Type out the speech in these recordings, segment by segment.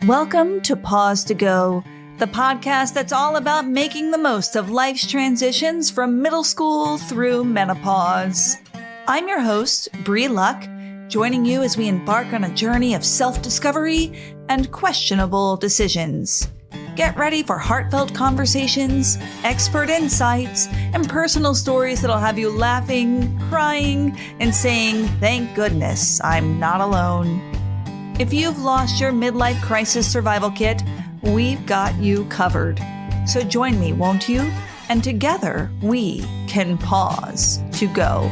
Welcome to Pause to Go, the podcast that's all about making the most of life's transitions from middle school through menopause. I'm your host, Bree Luck, joining you as we embark on a journey of self-discovery and questionable decisions. Get ready for heartfelt conversations, expert insights, and personal stories that'll have you laughing, crying, and saying, "Thank goodness I'm not alone." If you've lost your midlife crisis survival kit, we've got you covered. So join me, won't you? And together we can pause to go.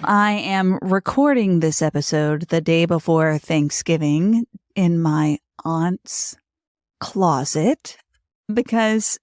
I am recording this episode the day before Thanksgiving in my aunt's closet because,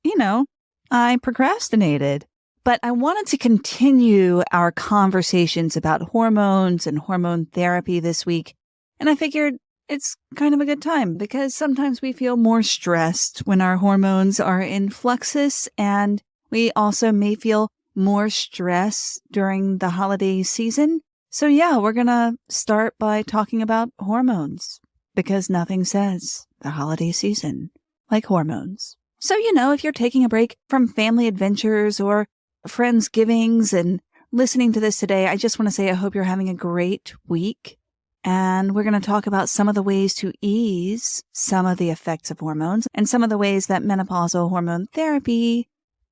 I procrastinated. But I wanted to continue our conversations about hormones and hormone therapy this week. And I figured it's kind of a good time because sometimes we feel more stressed when our hormones are in fluxus, and we also may feel more stress during the holiday season. So yeah, we're going to start by talking about hormones because nothing says the holiday season like hormones. So, if you're taking a break from family adventures or Friendsgivings and listening to this today, I just want to say I hope you're having a great week. And we're going to talk about some of the ways to ease some of the effects of hormones and some of the ways that menopausal hormone therapy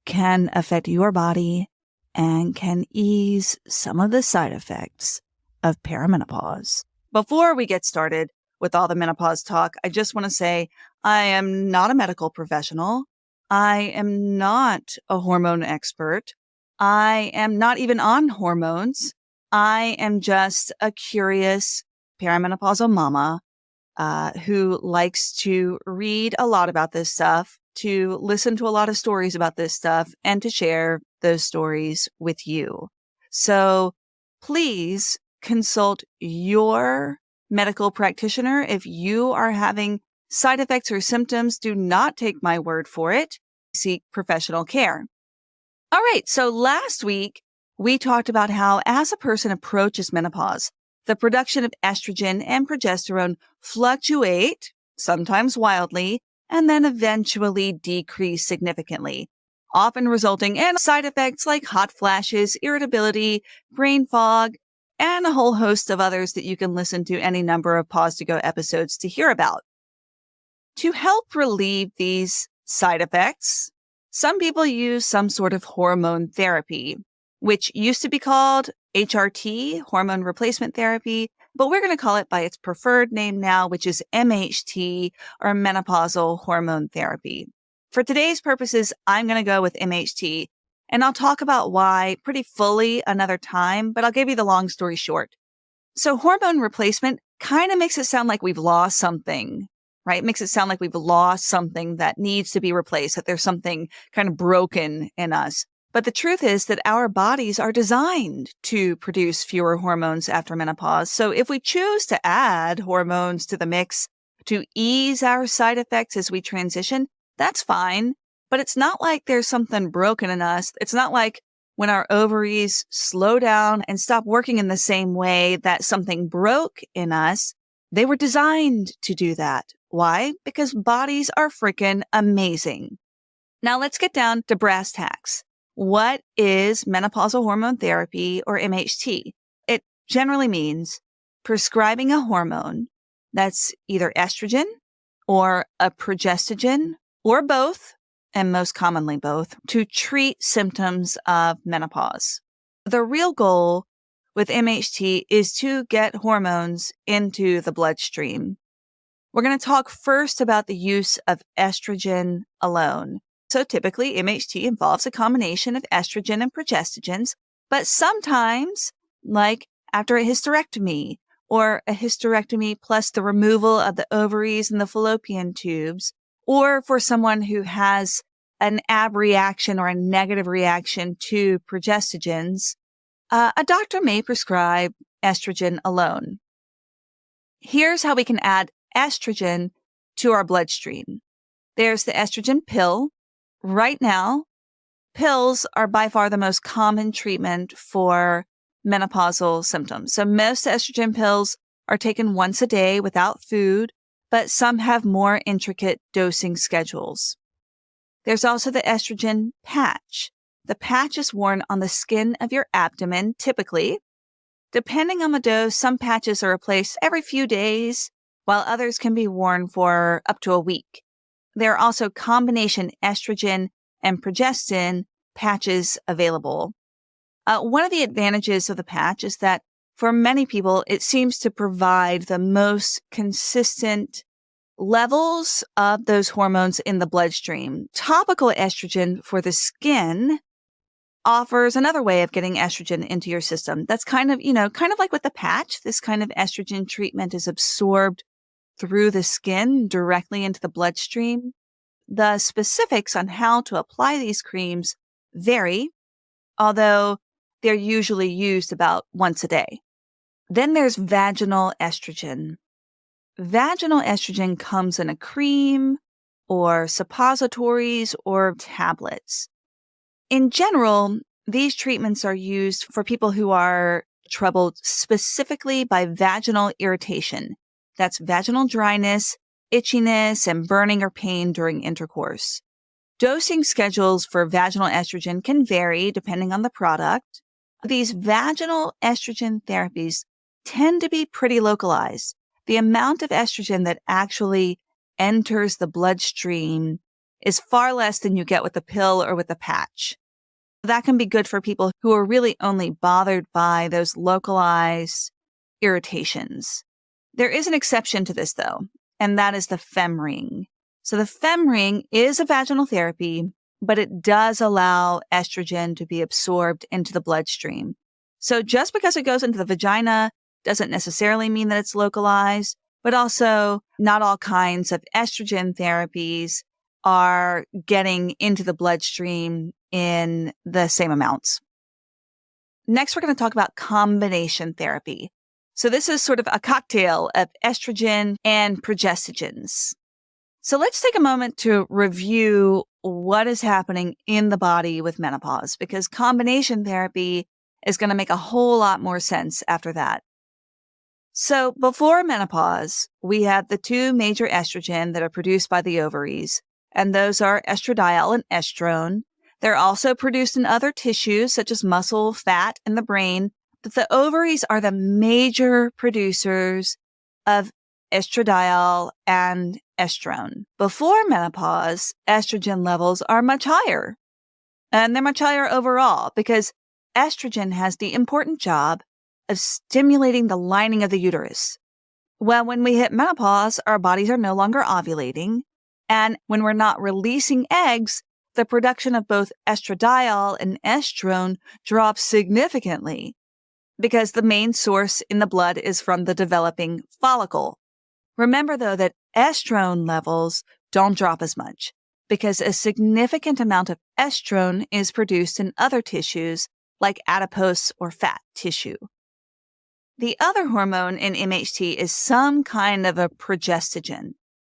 can affect your body and can ease some of the side effects of perimenopause. Before we get started with all the menopause talk, I just want to say I am not a medical professional. I am not a hormone expert. I am not even on hormones. I am just a curious perimenopausal mama who likes to read a lot about this stuff, to listen to a lot of stories about this stuff, and to share those stories with you. So please consult your medical practitioner if you are having side effects or symptoms. Do not take my word for it. Seek professional care. All right. So last week, we talked about how as a person approaches menopause, the production of estrogen and progesterone fluctuate, sometimes wildly, and then eventually decrease significantly, often resulting in side effects like hot flashes, irritability, brain fog, and a whole host of others that you can listen to any number of Pause to Go episodes to hear about. To help relieve these side effects, some people use some sort of hormone therapy, which used to be called HRT, hormone replacement therapy, but we're going to call it by its preferred name now, which is MHT, or menopausal hormone therapy. For today's purposes, I'm going to go with MHT, and I'll talk about why pretty fully another time, but I'll give you the long story short. So hormone replacement kind of makes it sound like we've lost something, right? It makes it sound like we've lost something that needs to be replaced, that there's something kind of broken in us. But the truth is that our bodies are designed to produce fewer hormones after menopause. So if we choose to add hormones to the mix to ease our side effects as we transition, that's fine. But it's not like there's something broken in us. It's not like when our ovaries slow down and stop working in the same way that something broke in us. They were designed to do that. Why? Because bodies are freaking amazing. Now let's get down to brass tacks. What is menopausal hormone therapy, or MHT? It generally means prescribing a hormone that's either estrogen or a progestogen or both, and most commonly both, to treat symptoms of menopause. The real goal with MHT is to get hormones into the bloodstream. We're going to talk first about the use of estrogen alone. So typically, MHT involves a combination of estrogen and progestogens, but sometimes, like after a hysterectomy, or a hysterectomy plus the removal of the ovaries and the fallopian tubes, or for someone who has an abreaction or a negative reaction to progestogens, a doctor may prescribe estrogen alone. Here's how we can add estrogen to our bloodstream. There's the estrogen pill. Right now, pills are by far the most common treatment for menopausal symptoms. So most estrogen pills are taken once a day without food, but some have more intricate dosing schedules. There's also the estrogen patch. The patch is worn on the skin of your abdomen, typically. Depending on the dose, some patches are replaced every few days, while others can be worn for up to a week. There are also combination estrogen and progestin patches available. One of the advantages of the patch is that for many people, it seems to provide the most consistent levels of those hormones in the bloodstream. Topical estrogen for the skin offers another way of getting estrogen into your system. That's kind of like with the patch. This kind of estrogen treatment is absorbed through the skin directly into the bloodstream. The specifics on how to apply these creams vary, although they're usually used about once a day. Then there's vaginal estrogen. Vaginal estrogen comes in a cream or suppositories or tablets. In general, these treatments are used for people who are troubled specifically by vaginal irritation. That's vaginal dryness, itchiness, and burning or pain during intercourse. Dosing schedules for vaginal estrogen can vary depending on the product. These vaginal estrogen therapies tend to be pretty localized. The amount of estrogen that actually enters the bloodstream is far less than you get with the pill or with the patch. That can be good for people who are really only bothered by those localized irritations. There is an exception to this, though, and that is the femring. So the femring is a vaginal therapy, but it does allow estrogen to be absorbed into the bloodstream. So just because it goes into the vagina doesn't necessarily mean that it's localized, but also not all kinds of estrogen therapies are getting into the bloodstream in the same amounts. Next, we're going to talk about combination therapy. So this is sort of a cocktail of estrogen and progestogens. So let's take a moment to review what is happening in the body with menopause, because combination therapy is going to make a whole lot more sense after that. So before menopause, we have the two major estrogen that are produced by the ovaries, and those are estradiol and estrone. They're also produced in other tissues such as muscle, fat, and the brain, but the ovaries are the major producers of estradiol and estrone. Before menopause, estrogen levels are much higher, and they're much higher overall because estrogen has the important job of stimulating the lining of the uterus. Well, when we hit menopause, our bodies are no longer ovulating, and when we're not releasing eggs, the production of both estradiol and estrone drops significantly because the main source in the blood is from the developing follicle. Remember, though, that estrone levels don't drop as much because a significant amount of estrone is produced in other tissues like adipose or fat tissue. The other hormone in MHT is some kind of a progestogen.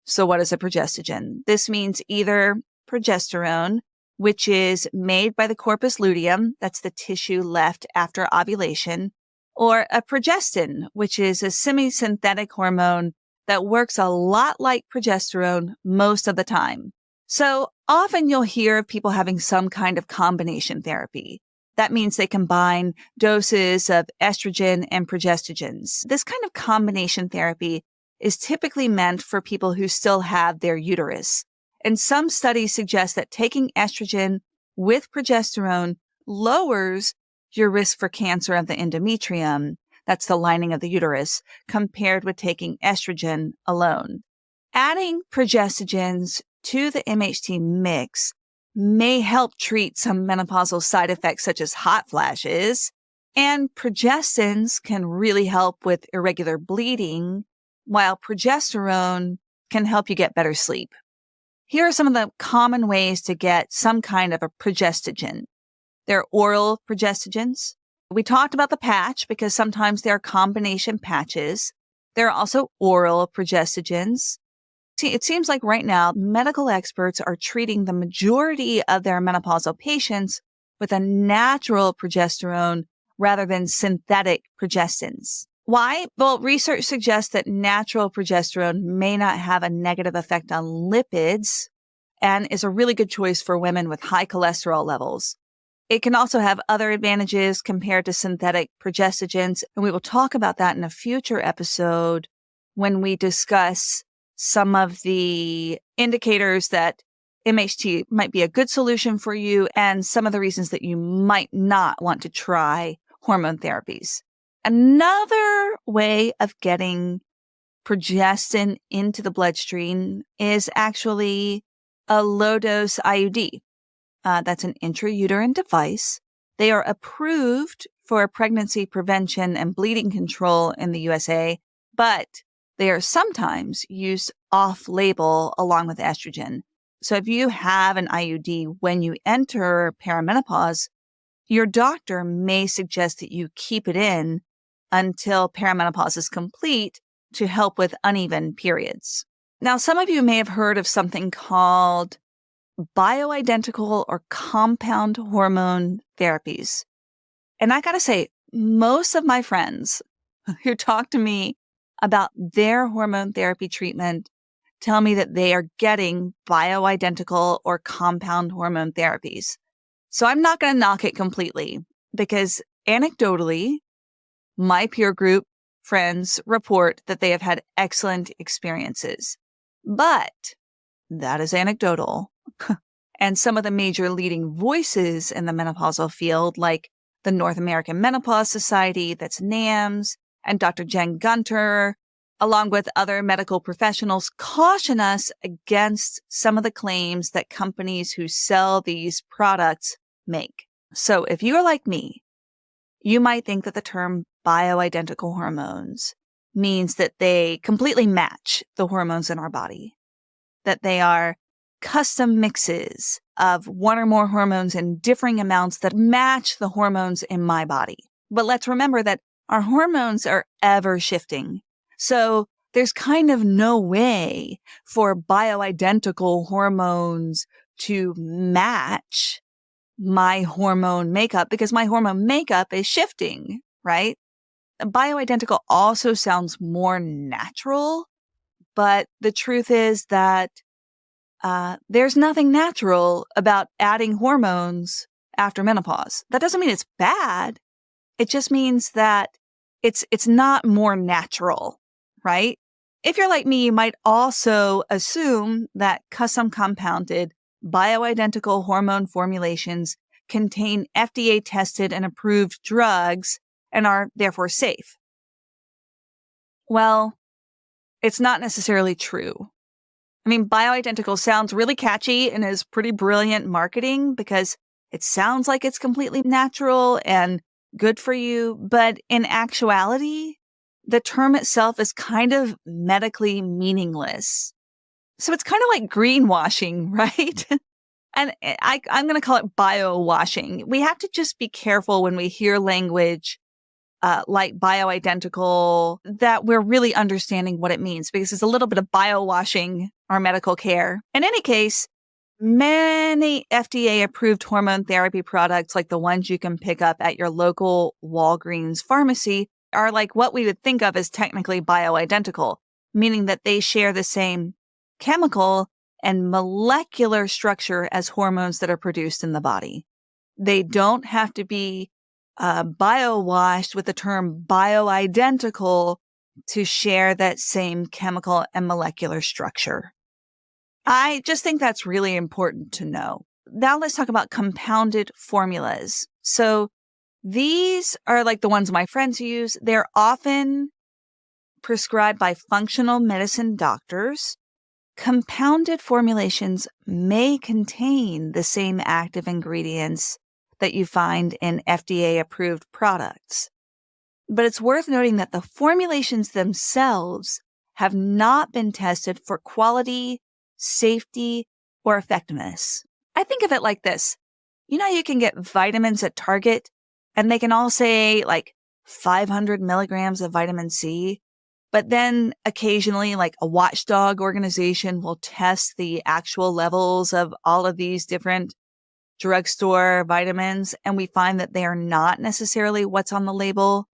So what is a progestogen? This means either progesterone, which is made by the corpus luteum, that's the tissue left after ovulation, or a progestin, which is a semi-synthetic hormone that works a lot like progesterone most of the time. So often you'll hear of people having some kind of combination therapy. That means they combine doses of estrogen and progestogens. This kind of combination therapy is typically meant for people who still have their uterus. And some studies suggest that taking estrogen with progesterone lowers your risk for cancer of the endometrium, that's the lining of the uterus, compared with taking estrogen alone. Adding progestogens to the MHT mix may help treat some menopausal side effects such as hot flashes, and progestins can really help with irregular bleeding, while progesterone can help you get better sleep. Here are some of the common ways to get some kind of a progestogen. There are oral progestogens. We talked about the patch because sometimes there are combination patches. There are also oral progestogens. See, it seems like right now, medical experts are treating the majority of their menopausal patients with a natural progesterone rather than synthetic progestins. Why? Well, research suggests that natural progesterone may not have a negative effect on lipids and is a really good choice for women with high cholesterol levels. It can also have other advantages compared to synthetic progestogens, and we will talk about that in a future episode when we discuss some of the indicators that MHT might be a good solution for you and some of the reasons that you might not want to try hormone therapies. Another way of getting progestin into the bloodstream is actually a low-dose IUD. That's an intrauterine device. They are approved for pregnancy prevention and bleeding control in the USA, but they are sometimes used off-label along with estrogen. So if you have an IUD when you enter perimenopause, your doctor may suggest that you keep it in until perimenopause is complete to help with uneven periods. Now, some of you may have heard of something called bioidentical or compound hormone therapies. And I gotta say, most of my friends who talk to me about their hormone therapy treatment tell me that they are getting bioidentical or compound hormone therapies. So I'm not going to knock it completely because anecdotally, my peer group friends report that they have had excellent experiences. But that is anecdotal. And some of the major leading voices in the menopausal field, like the North American Menopause Society, that's NAMS, and Dr. Jen Gunter, along with other medical professionals, caution us against some of the claims that companies who sell these products make. So if you are like me, you might think that the term bioidentical hormones means that they completely match the hormones in our body, that they are custom mixes of one or more hormones in differing amounts that match the hormones in my body. But let's remember that our hormones are ever shifting. So there's kind of no way for bioidentical hormones to match my hormone makeup because my hormone makeup is shifting, right? Bioidentical also sounds more natural, but the truth is that there's nothing natural about adding hormones after menopause. That doesn't mean it's bad. It just means that it's not more natural, right? If you're like me, you might also assume that custom compounded bioidentical hormone formulations contain FDA tested and approved drugs and are therefore safe. Well, it's not necessarily true. I mean, bioidentical sounds really catchy and is pretty brilliant marketing because it sounds like it's completely natural and good for you. But in actuality, the term itself is kind of medically meaningless. So it's kind of like greenwashing, right? And I'm going to call it bio-washing. We have to just be careful when we hear language like bioidentical, that we're really understanding what it means because it's a little bit of bio-washing our medical care. In any case, many FDA-approved hormone therapy products like the ones you can pick up at your local Walgreens pharmacy are like what we would think of as technically bioidentical, meaning that they share the same chemical and molecular structure as hormones that are produced in the body. They don't have to be bio-washed with the term bioidentical to share that same chemical and molecular structure. I just think that's really important to know. Now let's talk about compounded formulas. So these are like the ones my friends use. They're often prescribed by functional medicine doctors. Compounded formulations may contain the same active ingredients that you find in FDA-approved products. But it's worth noting that the formulations themselves have not been tested for quality, safety, or effectiveness. I think of it like this. You know, you can get vitamins at Target, and they can all say like 500 milligrams of vitamin C. But then occasionally, like a watchdog organization will test the actual levels of all of these different drugstore vitamins, and we find that they are not necessarily what's on the label.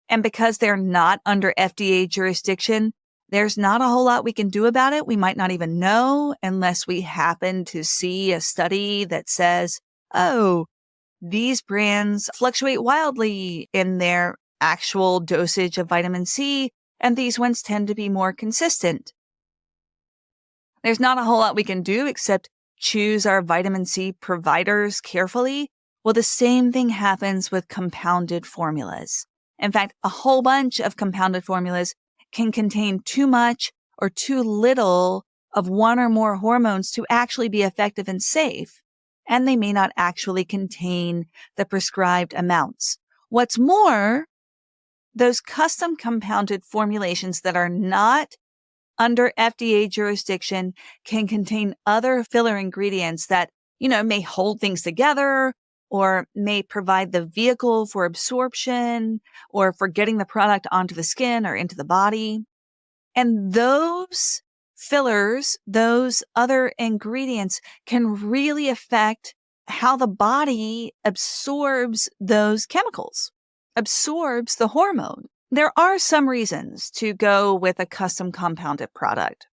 And because they're not under FDA jurisdiction, there's not a whole lot we can do about it. We might not even know unless we happen to see a study that says, oh, these brands fluctuate wildly in their actual dosage of vitamin C, and these ones tend to be more consistent. There's not a whole lot we can do except choose our vitamin C providers carefully. Well, the same thing happens with compounded formulas. In fact, a whole bunch of compounded formulas can contain too much or too little of one or more hormones to actually be effective and safe, and they may not actually contain the prescribed amounts. What's more, those custom compounded formulations that are not under FDA jurisdiction can contain other filler ingredients that, may hold things together or may provide the vehicle for absorption or for getting the product onto the skin or into the body. And those fillers, those other ingredients can really affect how the body absorbs those chemicals, absorbs the hormone. There are some reasons to go with a custom compounded product.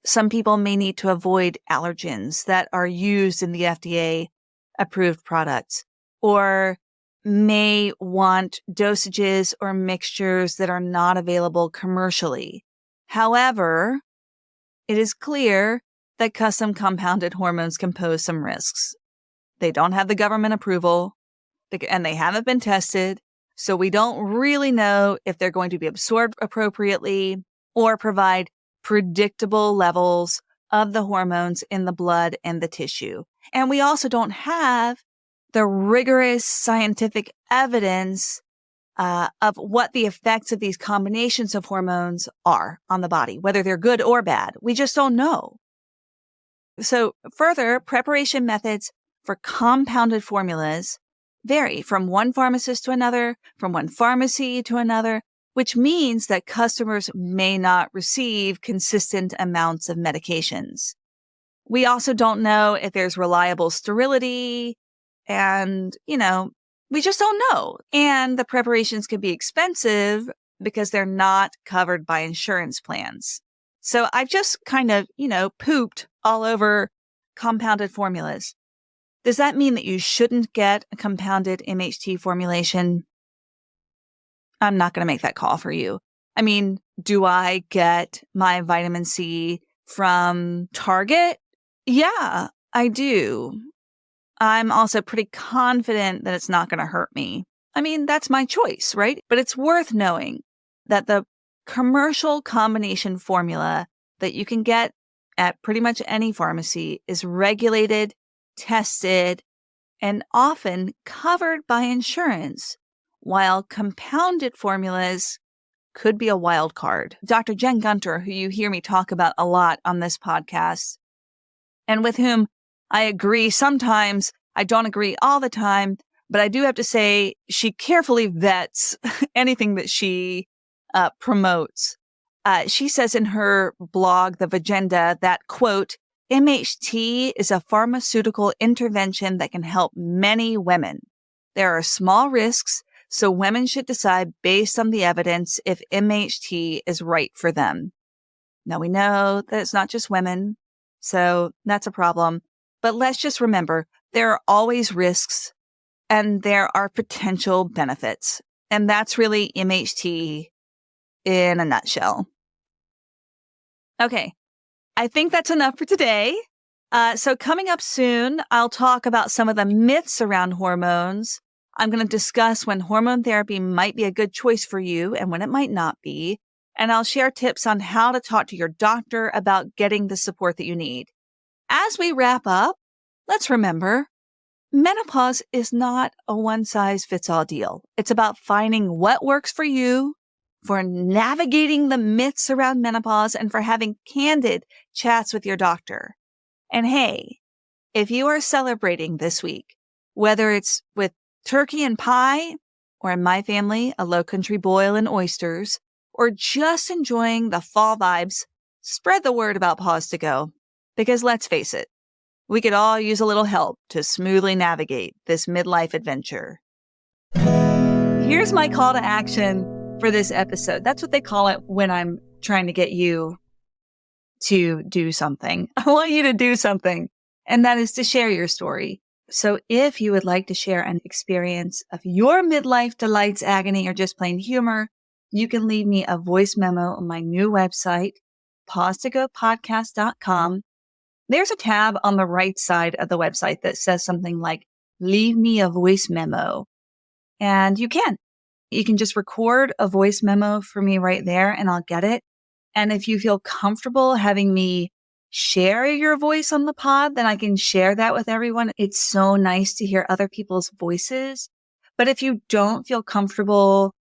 Some people may need to avoid allergens that are used in the FDA approved products, or may want dosages or mixtures that are not available commercially. However, it is clear that custom compounded hormones can pose some risks. They don't have the government approval, and they haven't been tested, so we don't really know if they're going to be absorbed appropriately or provide predictable levels of the hormones in the blood and the tissue. And we also don't have the rigorous scientific evidence of what the effects of these combinations of hormones are on the body, whether they're good or bad. We just don't know. So further, preparation methods for compounded formulas vary from one pharmacist to another, from one pharmacy to another, which means that customers may not receive consistent amounts of medications. We also don't know if there's reliable sterility, and, we just don't know. And the preparations can be expensive because they're not covered by insurance plans. So I've just kind of, pooped all over compounded formulas. Does that mean that you shouldn't get a compounded MHT formulation? I'm not going to make that call for you. I mean, do I get my vitamin C from Target? Yeah, I do. I'm also pretty confident that it's not going to hurt me. I mean, that's my choice, right? But it's worth knowing that the commercial combination formula that you can get at pretty much any pharmacy is regulated, tested, and often covered by insurance, while compounded formulas could be a wild card. Dr. Jen Gunter, who you hear me talk about a lot on this podcast, and with whom I agree sometimes, I don't agree all the time, but I do have to say she carefully vets anything that she promotes. She says in her blog, The Vagenda, that, quote, MHT is a pharmaceutical intervention that can help many women. There are small risks, so women should decide based on the evidence if MHT is right for them. Now, we know that it's not just women, so that's a problem. But let's just remember, there are always risks and there are potential benefits. And that's really MHT in a nutshell. Okay, I think that's enough for today. So coming up soon, I'll talk about some of the myths around hormones. I'm going to discuss when hormone therapy might be a good choice for you and when it might not be. And I'll share tips on how to talk to your doctor about getting the support that you need. As we wrap up, let's remember, menopause is not a one-size-fits-all deal. It's about finding what works for you, for navigating the myths around menopause, and for having candid chats with your doctor. And hey, if you are celebrating this week, whether it's with turkey and pie, or in my family, a low country boil and oysters, or just enjoying the fall vibes, spread the word about Pause to Go. Because let's face it, we could all use a little help to smoothly navigate this midlife adventure. here's my call to action for this episode. That's what they call it when I'm trying to get you to do something. I want you to do something, and that is to share your story. So if you would like to share an experience of your midlife delights, agony, or just plain humor, you can leave me a voice memo on my new website, pausetogopodcast.com. There's a tab on the right side of the website that says something like, leave me a voice memo. And you can just record a voice memo for me right there and I'll get it. And if you feel comfortable having me share your voice on the pod, then I can share that with everyone. It's so nice to hear other people's voices. But if you don't feel comfortable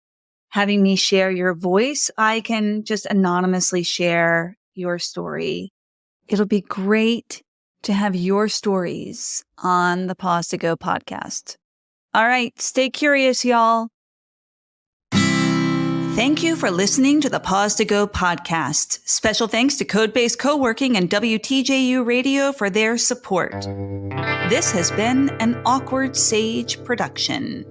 having me share your voice, I can just anonymously share your story. It'll be great to have your stories on the Pause to Go podcast. All right, stay curious, y'all. Thank you for listening to the Pause to Go podcast. Special thanks to Codebase Co-working and WTJU Radio for their support. This has been an Awkward Sage production.